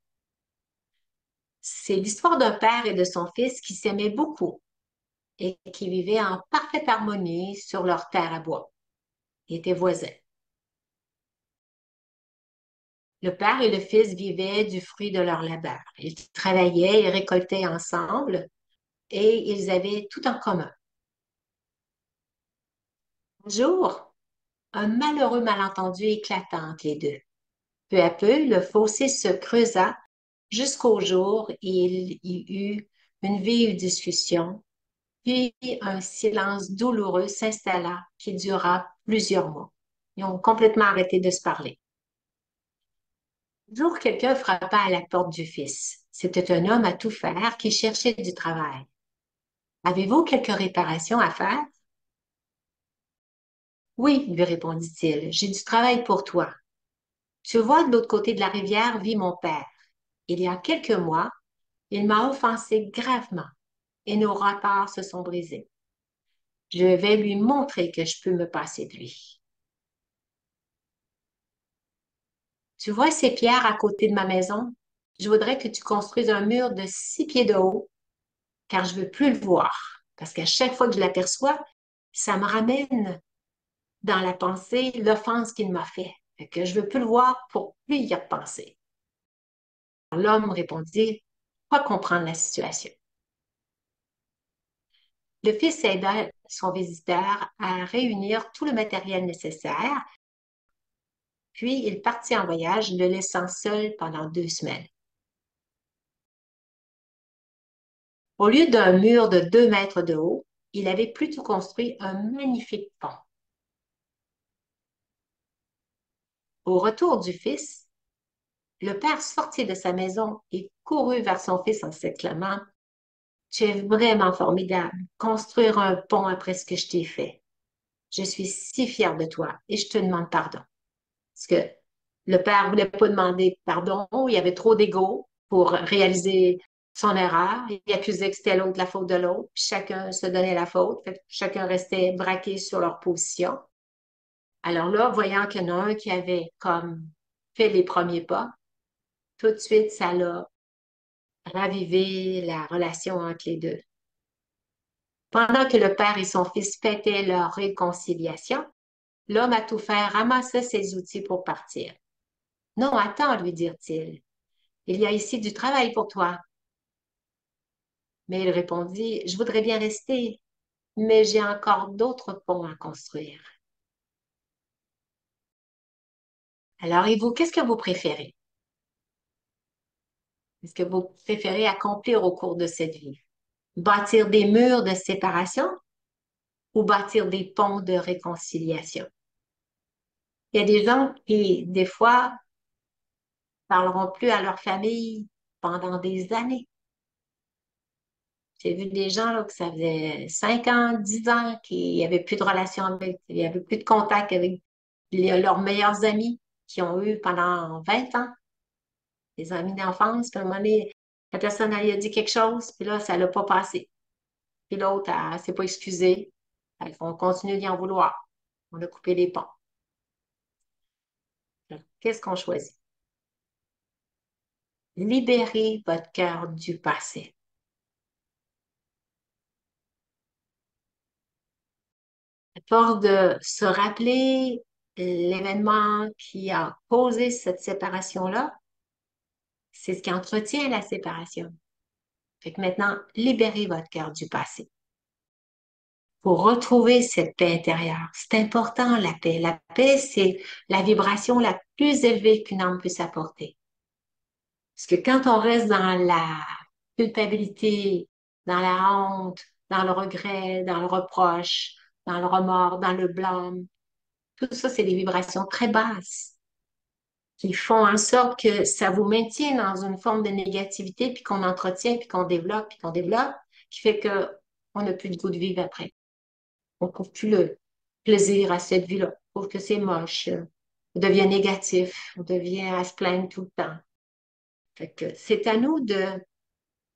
C'est l'histoire d'un père et de son fils qui s'aimaient beaucoup et qui vivaient en parfaite harmonie sur leur terre à bois. Ils étaient voisins. Le père et le fils vivaient du fruit de leur labeur. Ils travaillaient et récoltaient ensemble et ils avaient tout en commun. Un jour, un malheureux malentendu éclata entre les deux. Peu à peu, le fossé se creusa jusqu'au jour où il y eut une vive discussion, puis un silence douloureux s'installa qui dura plusieurs mois. Ils ont complètement arrêté de se parler. Un jour, quelqu'un frappa à la porte du fils. C'était un homme à tout faire qui cherchait du travail. Avez-vous quelques réparations à faire? Oui, lui répondit-il, j'ai du travail pour toi. Tu vois, de l'autre côté de la rivière vit mon père. Il y a quelques mois, il m'a offensé gravement et nos rapports se sont brisés. Je vais lui montrer que je peux me passer de lui. Tu vois ces pierres à côté de ma maison? Je voudrais que tu construises un mur de 6 pieds de haut, car je veux plus le voir. Parce qu'à chaque fois que je l'aperçois, ça me ramène dans la pensée l'offense qu'il m'a fait. Fait que je veux plus le voir pour plus y repenser. L'homme répondit, pas comprendre la situation. Le fils aida son visiteur à réunir tout le matériel nécessaire, Puis, il partit en voyage, le laissant seul pendant 2 semaines. Au lieu d'un mur de 2 mètres de haut, il avait plutôt construit un magnifique pont. Au retour du fils, le père sortit de sa maison et courut vers son fils en s'exclamant: Tu es vraiment formidable. Construire un pont après ce que je t'ai fait. Je suis si fière de toi et je te demande pardon. Parce que le père ne voulait pas demander pardon, il y avait trop d'ego pour réaliser son erreur. Il accusait que c'était l'autre la faute de l'autre, puis chacun se donnait la faute. Fait que chacun restait braqué sur leur position. Alors là, voyant qu'il y en a un qui avait comme fait les premiers pas, tout de suite, ça l'a ravivé la relation entre les deux. Pendant que le père et son fils fêtaient leur réconciliation, l'homme à tout faire ramassa ses outils pour partir. Non, attends, lui dirent-ils. Il y a ici du travail pour toi. Mais il répondit: Je voudrais bien rester, mais j'ai encore d'autres ponts à construire. Alors, et vous, qu'est-ce que vous préférez? Qu'est-ce que vous préférez accomplir au cours de cette vie? Bâtir des murs de séparation ou bâtir des ponts de réconciliation? Il y a des gens qui, des fois, parleront plus à leur famille pendant des années. J'ai vu des gens là, que ça faisait 5 ans, 10 ans qu'ils n'avaient plus de relation avec, il n'y avait plus de contact avec leurs meilleurs amis qu'ils ont eu pendant 20 ans, des amis d'enfance. Puis à un moment donné, la personne elle, lui a dit quelque chose, puis là, ça ne l'a pas passé. Puis l'autre, elle ne s'est pas excusée. On continue d'y en vouloir. On a coupé les ponts. Qu'est-ce qu'on choisit? Libérez votre cœur du passé. À force de se rappeler l'événement qui a causé cette séparation-là, c'est ce qui entretient la séparation. Fait que maintenant, libérez votre cœur du passé pour retrouver cette paix intérieure. C'est important, la paix. La paix, c'est la vibration la plus élevée qu'une âme puisse apporter. Parce que quand on reste dans la culpabilité, dans la honte, dans le regret, dans le reproche, dans le remords, dans le blâme, tout ça, c'est des vibrations très basses qui font en sorte que ça vous maintient dans une forme de négativité, puis qu'on entretient, puis qu'on développe, qui fait que on n'a plus de goût de vivre après. On ne trouve plus le plaisir à cette vie-là. On trouve que c'est moche. On devient négatif. On devient à se plaindre tout le temps. Fait que c'est à nous de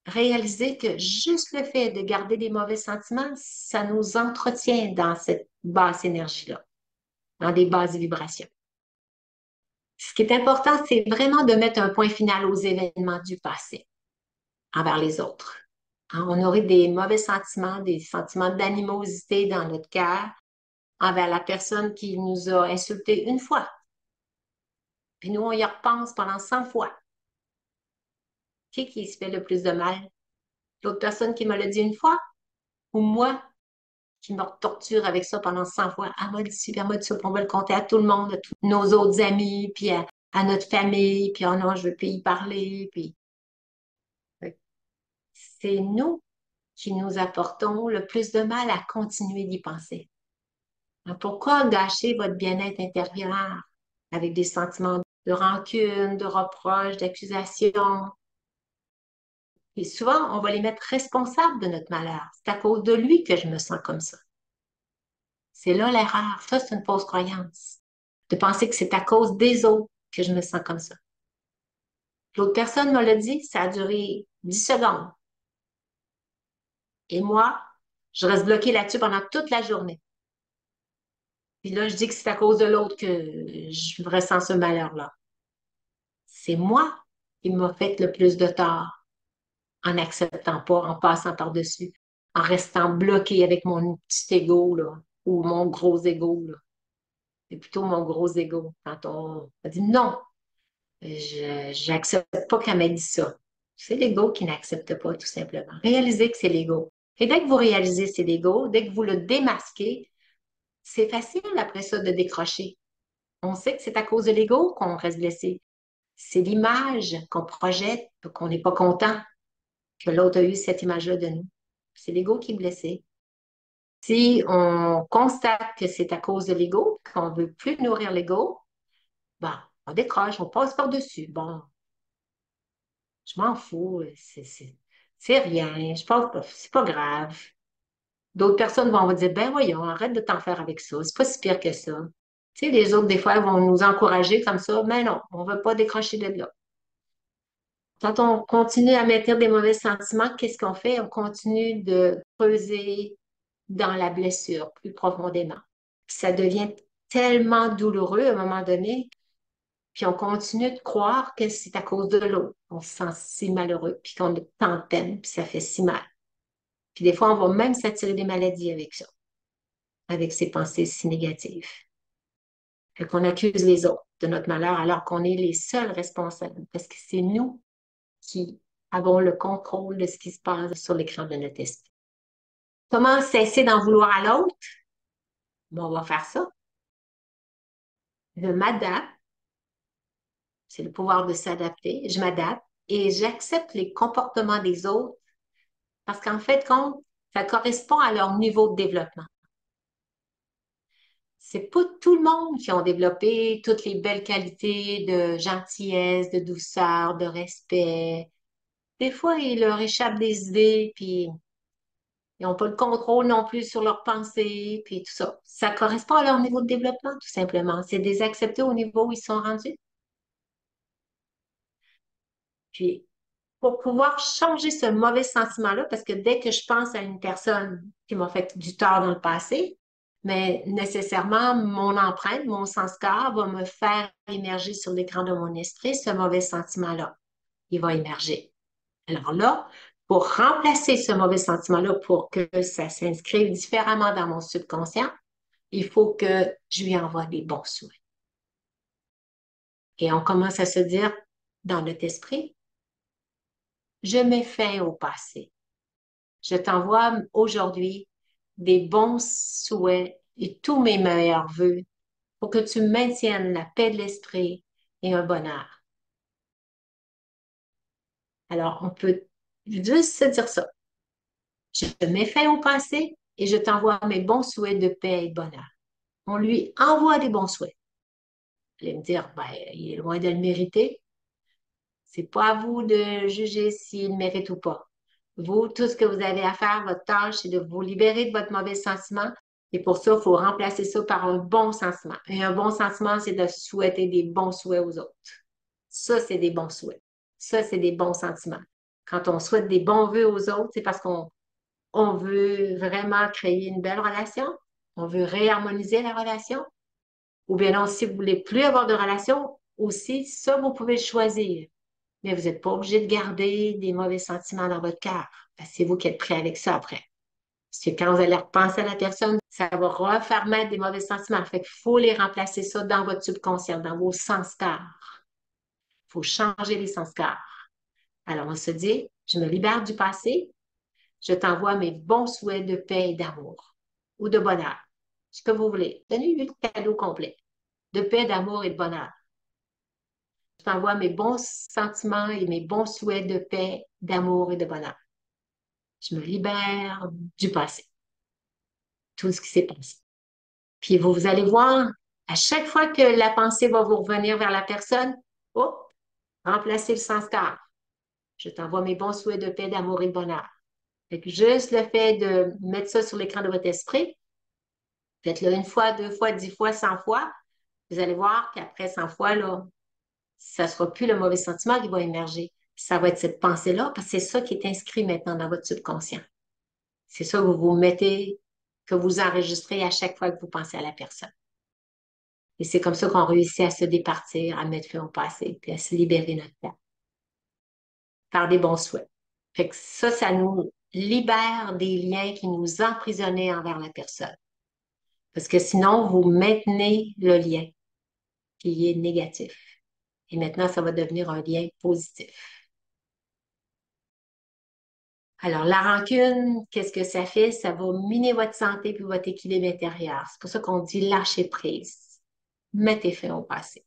réaliser que juste le fait de garder des mauvais sentiments, ça nous entretient dans cette basse énergie-là, dans des basses vibrations. Ce qui est important, c'est vraiment de mettre un point final aux événements du passé envers les autres. Hein, on aurait des mauvais sentiments, des sentiments d'animosité dans notre cœur envers la personne qui nous a insultés une fois. Puis nous, on y repense pendant 100 fois. Qui se fait le plus de mal? L'autre personne qui me l'a dit une fois ou moi qui me torture avec ça pendant 100 fois? Elle m'a dit ci, puis elle m'a dit ça, puis on va le compter à tout le monde, à tous nos autres amis, puis à notre famille, puis oh non, je veux plus y parler, puis c'est nous qui nous apportons le plus de mal à continuer d'y penser. Alors, pourquoi gâcher votre bien-être intérieur avec des sentiments de rancune, de reproche, d'accusation? Et souvent, on va les mettre responsables de notre malheur. C'est à cause de lui que je me sens comme ça. C'est là l'erreur. Ça, c'est une fausse croyance. De penser que c'est à cause des autres que je me sens comme ça. L'autre personne me l'a dit, ça a duré 10 secondes. Et moi, je reste bloquée là-dessus pendant toute la journée. Puis là, je dis que c'est à cause de l'autre que je ressens ce malheur-là. C'est moi qui m'a fait le plus de tort en n'acceptant pas, en passant par-dessus, en restant bloqué avec mon petit ego, là, ou mon gros ego, là. C'est plutôt mon gros ego. Quand on a dit non, je n'accepte pas qu'elle m'ait dit ça. C'est l'ego qui n'accepte pas, tout simplement. Réalisez que c'est l'ego. Et dès que vous réalisez que c'est l'ego, dès que vous le démasquez, c'est facile après ça de décrocher. On sait que c'est à cause de l'ego qu'on reste blessé. C'est l'image qu'on projette, qu'on n'est pas content que l'autre a eu cette image-là de nous. C'est l'ego qui est blessé. Si on constate que c'est à cause de l'ego, qu'on ne veut plus nourrir l'ego, ben, on décroche, on passe par-dessus. Bon, je m'en fous, c'est rien, je pense pas, c'est pas grave. D'autres personnes vont dire, ben voyons, arrête de t'en faire avec ça, c'est pas si pire que ça. Tu sais, les autres, des fois, vont nous encourager comme ça, mais non, on ne veut pas décrocher de là. Quand on continue à maintenir des mauvais sentiments, qu'est-ce qu'on fait? On continue de creuser dans la blessure plus profondément. Puis ça devient tellement douloureux à un moment donné, puis on continue de croire que c'est à cause de l'autre. On se sent si malheureux, puis qu'on a tant de peine, puis ça fait si mal. Puis des fois, on va même s'attirer des maladies avec ça, avec ces pensées si négatives. Fait qu'on accuse les autres de notre malheur alors qu'on est les seuls responsables, parce que c'est nous qui avons le contrôle de ce qui se passe sur l'écran de notre esprit. Comment cesser d'en vouloir à l'autre? Bon, on va faire ça. Je m'adapte, c'est le pouvoir de s'adapter. Je m'adapte et j'accepte les comportements des autres parce qu'en fait, compte, ça correspond à leur niveau de développement. C'est pas tout le monde qui ont développé toutes les belles qualités de gentillesse, de douceur, de respect. Des fois, il leur échappe des idées, puis ils n'ont pas le contrôle non plus sur leurs pensées, puis tout ça. Ça correspond à leur niveau de développement, tout simplement. C'est des accepter au niveau où ils sont rendus. Puis, pour pouvoir changer ce mauvais sentiment-là, parce que dès que je pense à une personne qui m'a fait du tort dans le passé, mais nécessairement, mon empreinte, mon sanskar va me faire émerger sur l'écran de mon esprit ce mauvais sentiment-là. Il va émerger. Alors là, pour remplacer ce mauvais sentiment-là, pour que ça s'inscrive différemment dans mon subconscient, il faut que je lui envoie des bons souhaits. Et on commence à se dire dans notre esprit, je mets fin au passé. Je t'envoie aujourd'hui des bons souhaits et tous mes meilleurs vœux pour que tu maintiennes la paix de l'esprit et un bonheur. Alors, on peut juste se dire ça. Je mets fin au passé et je t'envoie mes bons souhaits de paix et de bonheur. On lui envoie des bons souhaits. Vous allez me dire, ben, il est loin de le mériter. C'est pas à vous de juger s'il mérite ou pas. Vous, tout ce que vous avez à faire, votre tâche, c'est de vous libérer de votre mauvais sentiment. Et pour ça, il faut remplacer ça par un bon sentiment. Et un bon sentiment, c'est de souhaiter des bons souhaits aux autres. Ça, c'est des bons souhaits. Ça, c'est des bons sentiments. Quand on souhaite des bons vœux aux autres, c'est parce qu'on veut vraiment créer une belle relation. On veut réharmoniser la relation. Ou bien non, si vous voulez plus avoir de relation, aussi, ça, vous pouvez le choisir. Mais vous n'êtes pas obligé de garder des mauvais sentiments dans votre cœur. C'est vous qui êtes prêt avec ça après. Parce que quand vous allez repenser à la personne, ça va refaire mettre des mauvais sentiments. Fait qu'il faut les remplacer ça dans votre subconscient, dans vos sens-cars. Il faut changer les sens-cars. Alors, on se dit, je me libère du passé, je t'envoie mes bons souhaits de paix et d'amour ou de bonheur. Ce que vous voulez. Donnez-lui le cadeau complet de paix, d'amour et de bonheur. Je t'envoie mes bons sentiments et mes bons souhaits de paix, d'amour et de bonheur. Je me libère du passé, tout ce qui s'est passé. Puis vous allez voir, à chaque fois que la pensée va vous revenir vers la personne, oh, remplacez le sens car. Je t'envoie mes bons souhaits de paix, d'amour et de bonheur. Fait que juste le fait de mettre ça sur l'écran de votre esprit, faites-le une fois, 2 fois, 10 fois, 100 fois, vous allez voir qu'après 100 fois, là, ça ne sera plus le mauvais sentiment qui va émerger. Ça va être cette pensée-là, parce que c'est ça qui est inscrit maintenant dans votre subconscient. C'est ça que vous vous mettez, que vous enregistrez à chaque fois que vous pensez à la personne. Et c'est comme ça qu'on réussit à se départir, à mettre fin au passé, puis à se libérer notre temps par des bons souhaits. Fait que ça nous libère des liens qui nous emprisonnaient envers la personne. Parce que sinon, vous maintenez le lien qui est négatif. Et maintenant, ça va devenir un lien positif. Alors, la rancune, qu'est-ce que ça fait? Ça va miner votre santé puis votre équilibre intérieur. C'est pour ça qu'on dit lâcher prise. mettez fin au passé.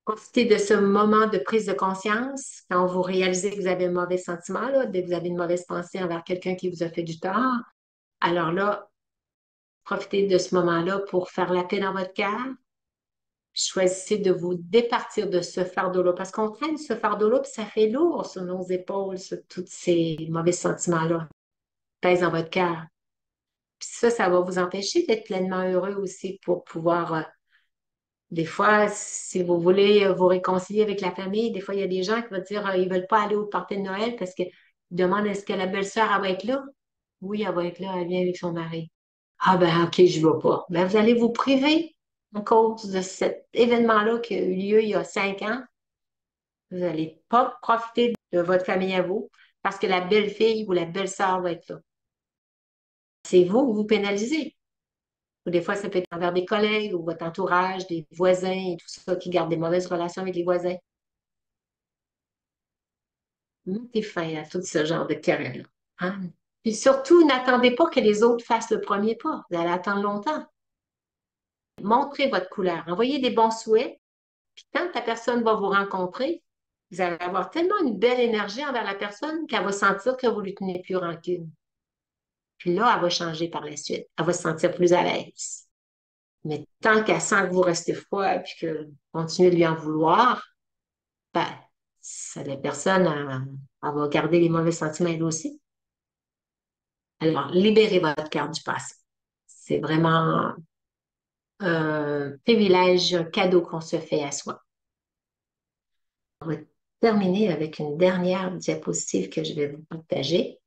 Profitez de ce moment de prise de conscience quand vous réalisez que vous avez un mauvais sentiment, là, dès que vous avez une mauvaise pensée envers quelqu'un qui vous a fait du tort. Alors là, profitez de ce moment-là pour faire la paix dans votre cœur. Choisissez de vous départir de ce fardeau-là parce qu'on traîne ce fardeau-là puis ça fait lourd sur nos épaules, sur tous ces mauvais sentiments-là. Pèse dans votre cœur. Puis ça va vous empêcher d'être pleinement heureux aussi pour pouvoir des fois, si vous voulez vous réconcilier avec la famille, des fois, il y a des gens qui vont dire ils ne veulent pas aller au party de Noël parce qu'ils demandent est-ce que la belle-sœur elle va être là? Oui, elle va être là, elle vient avec son mari. Ah ben, OK, je ne vais pas. Ben, vous allez vous priver à cause de cet événement-là qui a eu lieu il y a 5 ans. Vous n'allez pas profiter de votre famille à vous parce que la belle-fille ou la belle-sœur va être là. C'est vous que vous pénalisez. Ou des fois, ça peut être envers des collègues ou votre entourage, des voisins et tout ça qui gardent des mauvaises relations avec les voisins. Mettez fin à tout ce genre de querelle-là. Hein? Puis surtout, n'attendez pas que les autres fassent le premier pas. Vous allez attendre longtemps. Montrez votre couleur. Envoyez des bons souhaits. Puis quand la personne va vous rencontrer, vous allez avoir tellement une belle énergie envers la personne qu'elle va sentir que vous ne lui tenez plus rancune. Puis là, elle va changer par la suite. Elle va se sentir plus à l'aise. Mais tant qu'elle sent que vous restez froid et que vous continuez de lui en vouloir, ben, la personne, elle va garder les mauvais sentiments elle aussi. Alors, libérez votre cœur du passé. C'est vraiment un privilège, un cadeau qu'on se fait à soi. On va terminer avec une dernière diapositive que je vais vous partager,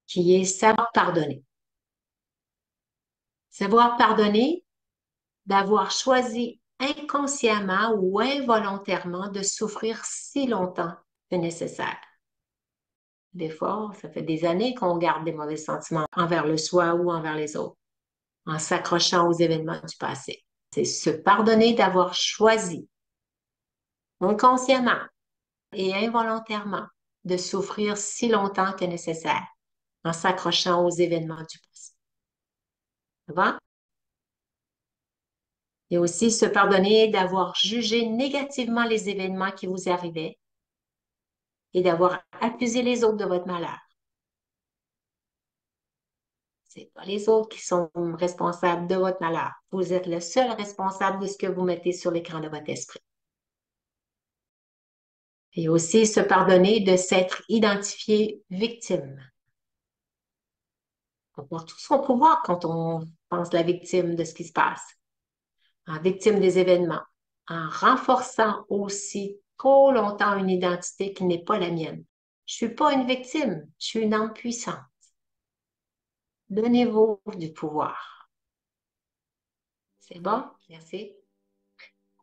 qui est savoir pardonner. Savoir pardonner, d'avoir choisi inconsciemment ou involontairement de souffrir si longtemps que nécessaire. Des fois, ça fait des années qu'on garde des mauvais sentiments envers le soi ou envers les autres, en s'accrochant aux événements du passé. C'est se pardonner d'avoir choisi inconsciemment et involontairement de souffrir si longtemps que nécessaire, en s'accrochant aux événements du passé. Ça va? Et aussi se pardonner d'avoir jugé négativement les événements qui vous arrivaient et d'avoir accusé les autres de votre malheur. C'est pas les autres qui sont responsables de votre malheur. Vous êtes le seul responsable de ce que vous mettez sur l'écran de votre esprit. Et aussi se pardonner de s'être identifié victime. On porte tout son pouvoir quand on pense la victime de ce qui se passe, en victime des événements, en renforçant aussi trop longtemps une identité qui n'est pas la mienne. Je ne suis pas une victime, je suis une âme puissante. Donnez-vous du pouvoir. C'est bon? Merci.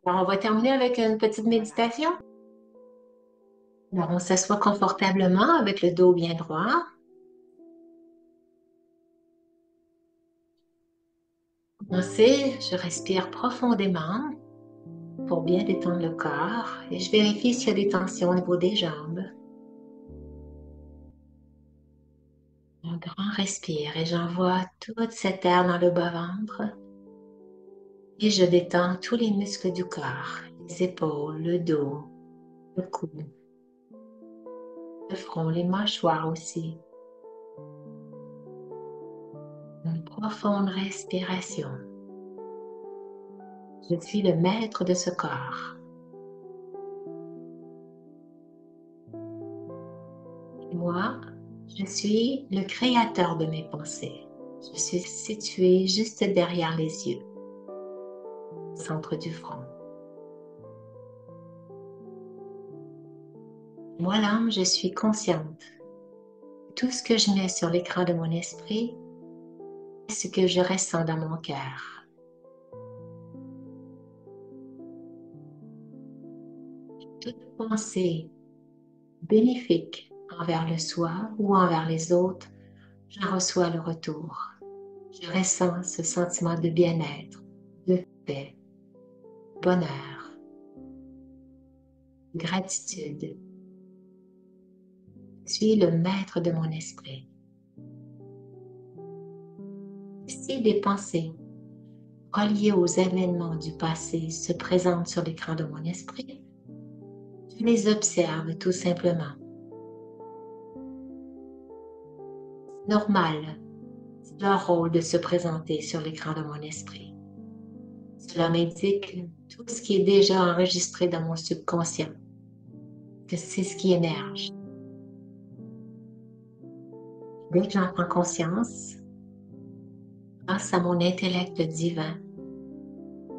Alors, on va terminer avec une petite méditation. Alors, on s'assoit confortablement avec le dos bien droit. Commencez, je respire profondément pour bien détendre le corps et je vérifie s'il y a des tensions au niveau des jambes. Un grand respire et j'envoie toute cette air dans le bas-ventre et je détends tous les muscles du corps, les épaules, le dos, le cou, le front, les mâchoires aussi. Une profonde respiration. Je suis le maître de ce corps. Moi, je suis le créateur de mes pensées. Je suis situé juste derrière les yeux, au centre du front. Moi, l'âme, je suis consciente. Tout ce que je mets sur l'écran de mon esprit, c'est ce que je ressens dans mon cœur. Toute pensée bénéfique envers le soi ou envers les autres, j'en reçois le retour. Je ressens ce sentiment de bien-être, de paix, de bonheur, de gratitude. Je suis le maître de mon esprit. Si des pensées reliés aux événements du passé se présentent sur l'écran de mon esprit, je les observe tout simplement. Normal, c'est leur rôle de se présenter sur l'écran de mon esprit. Cela m'indique tout ce qui est déjà enregistré dans mon subconscient, que c'est ce qui émerge. Dès que j'en prends conscience, grâce à mon intellect divin,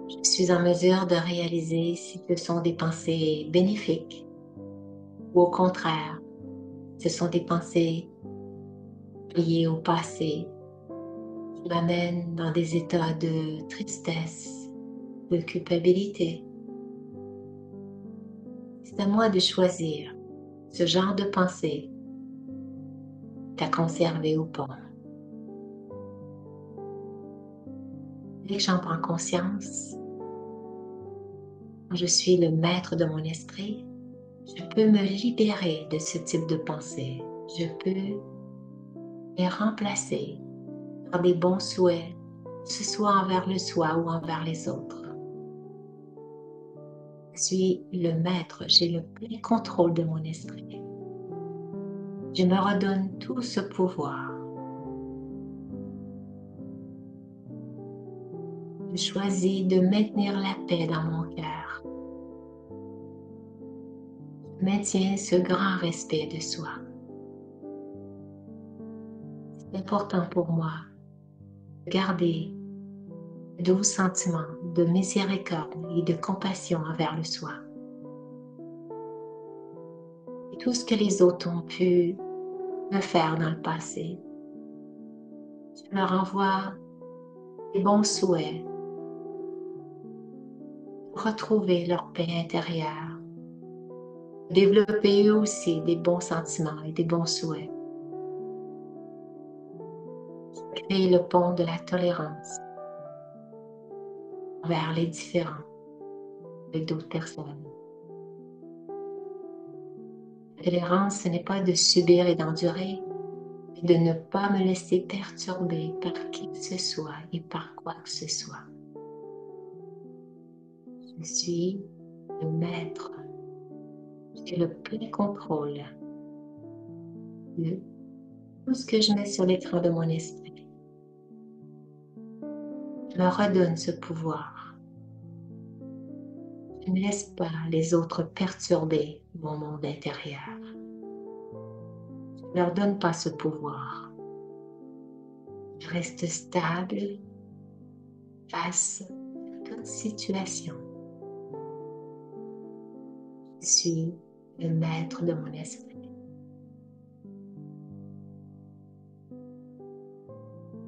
je suis en mesure de réaliser si ce sont des pensées bénéfiques ou au contraire, ce sont des pensées liées au passé qui m'amènent dans des états de tristesse, de culpabilité. C'est à moi de choisir ce genre de pensée à conserver ou pas. Dès que j'en prends conscience, quand je suis le maître de mon esprit, je peux me libérer de ce type de pensée. Je peux les remplacer par des bons souhaits, que ce soit envers le soi ou envers les autres. Je suis le maître, j'ai le plein contrôle de mon esprit. Je me redonne tout ce pouvoir. Je choisis de maintenir la paix dans mon cœur. Je maintiens ce grand respect de soi. C'est important pour moi de garder de doux sentiments de miséricorde et de compassion envers le soi. Et tout ce que les autres ont pu me faire dans le passé, je leur envoie des bons souhaits, retrouver leur paix intérieure, développer eux aussi des bons sentiments et des bons souhaits. Créer le pont de la tolérance vers les différents avec d'autres personnes. La tolérance, ce n'est pas de subir et d'endurer, mais de ne pas me laisser perturber par qui que ce soit et par quoi que ce soit. Je suis le maître. J'ai le plein contrôle de tout ce que je mets sur l'écran de mon esprit. Je me redonne ce pouvoir. Je ne laisse pas les autres perturber mon monde intérieur. Je ne leur donne pas ce pouvoir. Je reste stable face à toute situation. Je suis le maître de mon esprit.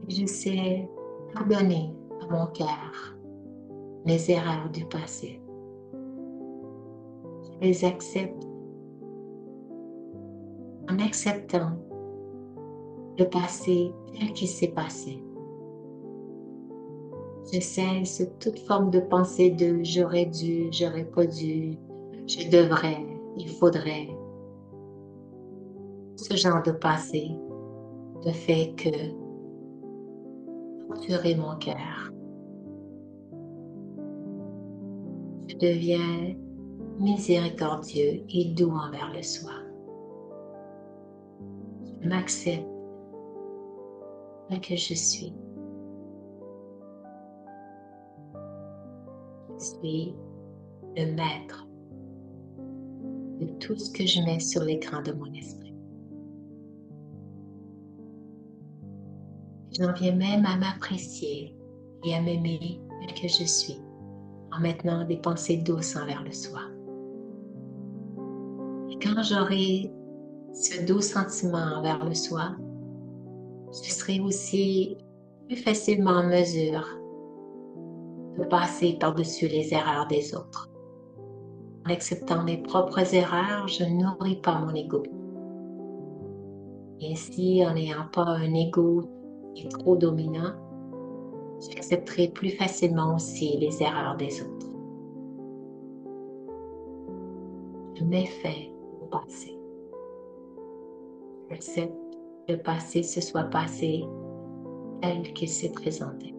Et je sais pardonner à mon cœur les erreurs du passé. Je les accepte en acceptant le passé tel qu'il s'est passé. Je cesse toute forme de pensée de j'aurais dû, j'aurais pas dû, je devrais, il faudrait. Ce genre de passé ne fait que torturer mon cœur. Je deviens miséricordieux et doux envers le soi. Je m'accepte tel que je suis. Je suis le maître de tout ce que je mets sur l'écran de mon esprit. J'en viens même à m'apprécier et à m'aimer tel que je suis, en maintenant des pensées douces envers le soi. Et quand j'aurai ce doux sentiment envers le soi, je serai aussi plus facilement en mesure de passer par-dessus les erreurs des autres. En acceptant mes propres erreurs, je ne nourris pas mon ego. Et ainsi, en n'ayant pas un ego qui est trop dominant, j'accepterai plus facilement aussi les erreurs des autres. Je mets fin au passé. J'accepte que le passé se soit passé tel qu'il s'est présenté.